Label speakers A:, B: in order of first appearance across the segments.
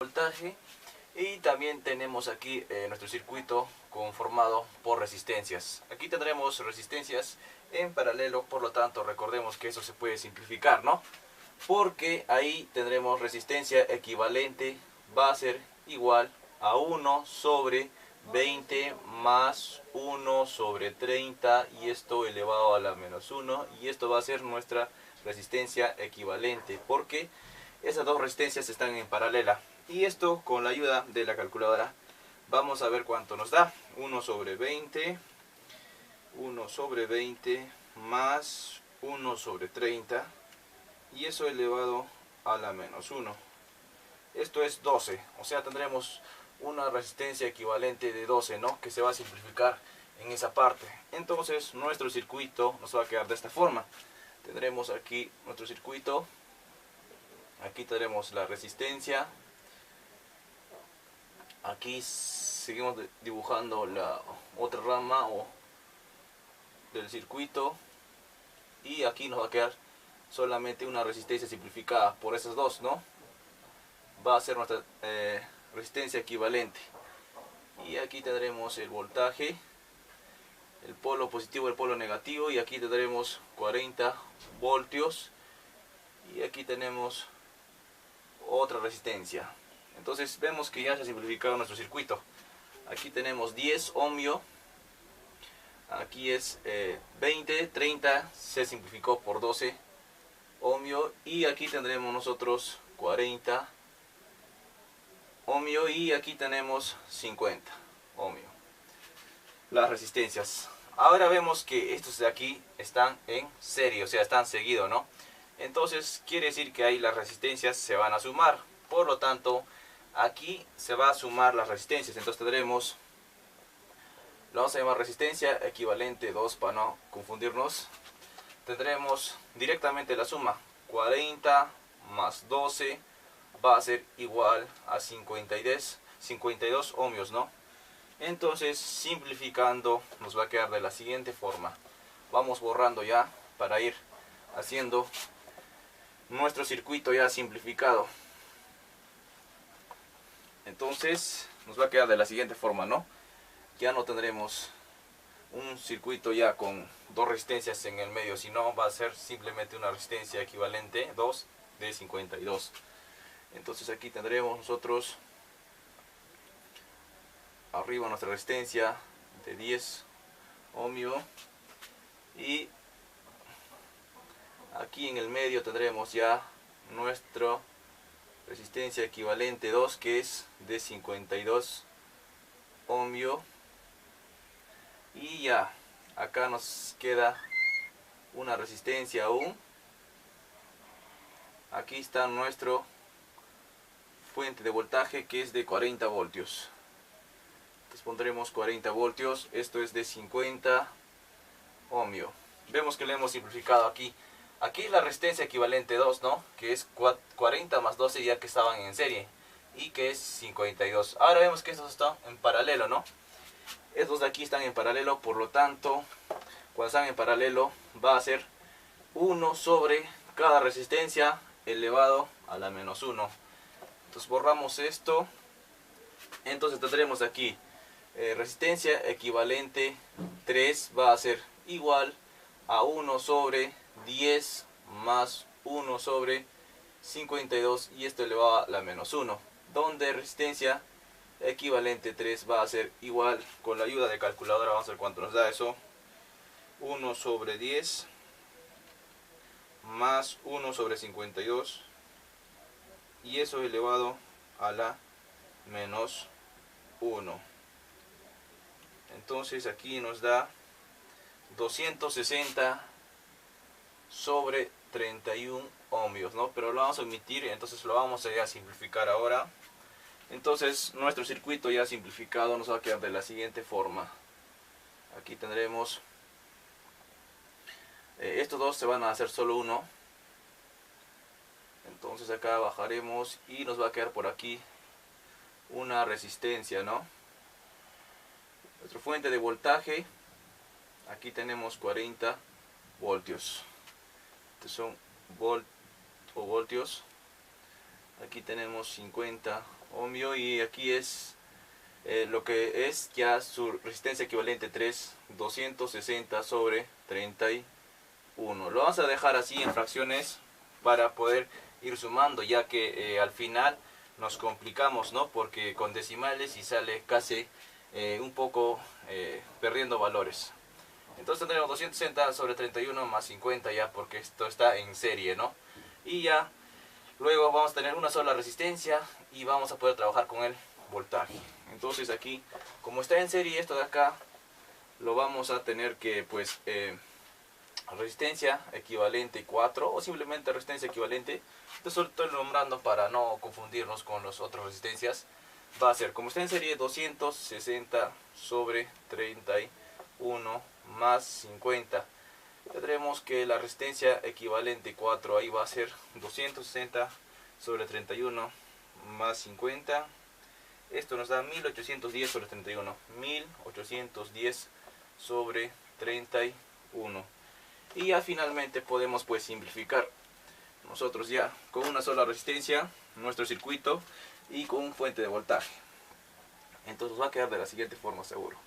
A: voltaje, y también tenemos aquí nuestro circuito conformado por resistencias. Aquí tendremos resistencias en paralelo, por lo tanto recordemos que eso se puede simplificar, ¿no? Porque ahí tendremos resistencia equivalente, va a ser igual a 1 sobre 20 más 1 sobre 30, y esto elevado a la menos 1, y esto va a ser nuestra resistencia equivalente, porque esas dos resistencias están en paralela. Y esto, con la ayuda de la calculadora, vamos a ver cuánto nos da. 1 sobre 20 más 1 sobre 30, y eso elevado a la menos 1. Esto es 12, o sea, tendremos una resistencia equivalente de 12, ¿no? Que se va a simplificar en esa parte. Entonces nuestro circuito nos va a quedar de esta forma. Tendremos aquí nuestro circuito, aquí tendremos la resistencia, aquí seguimos dibujando la otra rama del circuito, y aquí nos va a quedar solamente una resistencia simplificada por esas dos, ¿no? Va a ser nuestra resistencia equivalente. Y aquí tendremos el voltaje, el polo positivo y el polo negativo, y aquí tendremos 40 voltios, y aquí tenemos otra resistencia. Entonces vemos que ya se ha simplificado nuestro circuito. Aquí tenemos 10 ohmio, aquí es 20, 30 se simplificó por 12 ohmio, y aquí tendremos nosotros 40 ohmio, y aquí tenemos 50 ohmio. Las resistencias. Ahora vemos que estos de aquí están en serie, o sea, están seguidos, ¿no? Entonces quiere decir que ahí las resistencias se van a sumar. Por lo tanto, aquí se va a sumar las resistencias. Entonces tendremos, lo vamos a llamar resistencia equivalente 2 para no confundirnos. Tendremos directamente la suma, 40 más 12 va a ser igual a 52 ohmios, ¿no? Entonces, simplificando, nos va a quedar de la siguiente forma. Vamos borrando ya para ir haciendo nuestro circuito ya simplificado. Entonces, nos va a quedar de la siguiente forma, ¿no? Ya no tendremos un circuito ya con dos resistencias en el medio, sino va a ser simplemente una resistencia equivalente 2 de 52. Entonces aquí tendremos nosotros arriba nuestra resistencia de 10 ohmio, y aquí en el medio tendremos ya nuestra resistencia equivalente 2, que es de 52 ohmio, y ya acá nos queda una resistencia aún. Aquí está nuestro fuente de voltaje, que es de 40 voltios. Entonces pondremos 40 voltios, esto es de 50 ohmio. Vemos que lo hemos simplificado aquí. Aquí la resistencia equivalente 2, ¿no? Que es 40 más 12, ya que estaban en serie, y que es 52. Ahora vemos que estos están en paralelo, ¿no? Estos de aquí están en paralelo, por lo tanto, cuando están en paralelo va a ser 1 sobre cada resistencia elevado a la menos 1. Entonces borramos esto. Entonces tendremos aquí resistencia equivalente 3 va a ser igual a 1 sobre 10 más 1 sobre 52, y esto elevado a la menos 1, donde resistencia equivalente 3 va a ser igual, con la ayuda de calculadora vamos a ver cuánto nos da eso, 1 sobre 10 más 1 sobre 52, y eso elevado a la menos 1. Entonces aquí nos da 260 sobre 31 ohmios, ¿no? Pero lo vamos a omitir, entonces lo vamos a simplificar ahora. Entonces nuestro circuito ya simplificado nos va a quedar de la siguiente forma. Aquí tendremos, estos dos se van a hacer solo uno. Entonces acá bajaremos y nos va a quedar por aquí una resistencia, ¿no? Nuestra fuente de voltaje, aquí tenemos 40 voltios. Estos son voltios. Aquí tenemos 50 ohmio, y aquí es lo que es ya su resistencia equivalente 3, 260 sobre 31. Lo vamos a dejar así en fracciones para poder ir sumando, ya que al final nos complicamos, ¿no? Porque con decimales y sale casi un poco perdiendo valores. Entonces tendremos 260 sobre 31 más 50 ya, porque esto está en serie, ¿no? Y ya luego vamos a tener una sola resistencia y vamos a poder trabajar con el voltaje. Entonces aquí, como está en serie, esto de acá lo vamos a tener que, pues, resistencia equivalente 4 o simplemente resistencia equivalente. Entonces estoy nombrando para no confundirnos con las otras resistencias. Va a ser, como está en serie, 260 sobre 31 más 50. Tendremos que la resistencia equivalente 4 ahí va a ser 260 sobre 31 más 50. Esto nos da 1810 sobre 31. 1810 sobre 31. Y ya finalmente podemos, pues, simplificar nosotros ya con una sola resistencia nuestro circuito y con un fuente de voltaje. Entonces va a quedar de la siguiente forma, seguro.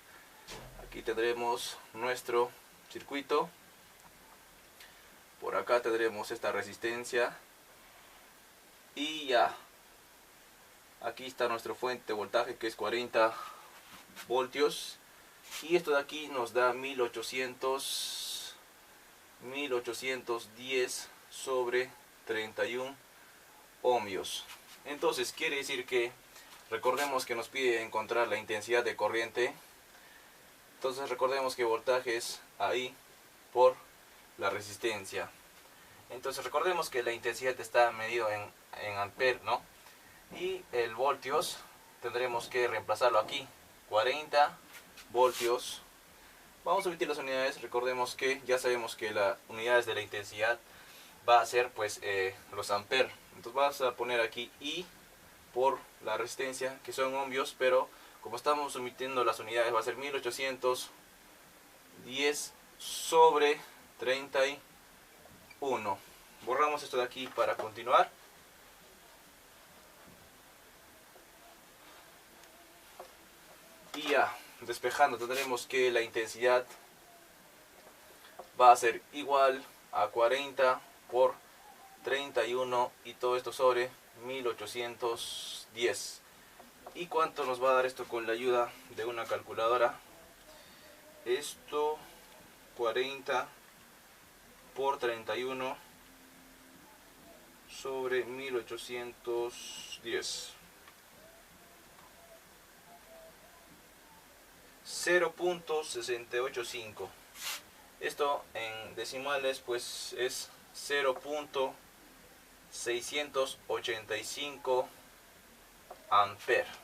A: Aquí tendremos nuestro circuito. Por acá tendremos esta resistencia. Y ya. Aquí está nuestra fuente de voltaje, que es 40 voltios. Y esto de aquí nos da 1810 sobre 31 ohmios. Entonces quiere decir que, recordemos que nos pide encontrar la intensidad de corriente. Entonces recordemos que voltaje es ahí por la resistencia. Entonces recordemos que la intensidad está medido en amper, ¿no? Y el voltios tendremos que reemplazarlo aquí, 40 voltios. Vamos a omitir las unidades. Recordemos que ya sabemos que las unidades de la intensidad va a ser, pues, los amperes. Entonces vamos a poner aquí I por la resistencia, que son ohmios, pero como estamos omitiendo las unidades va a ser 1810 sobre 31. Borramos esto de aquí para continuar. Y ya, despejando, tendremos que la intensidad va a ser igual a 40 por 31 y todo esto sobre 1810. ¿Y cuánto nos va a dar esto con la ayuda de una calculadora? Esto, 40 por 31 sobre 1810. 0.685. Esto en decimales, pues, es 0.685 amperes.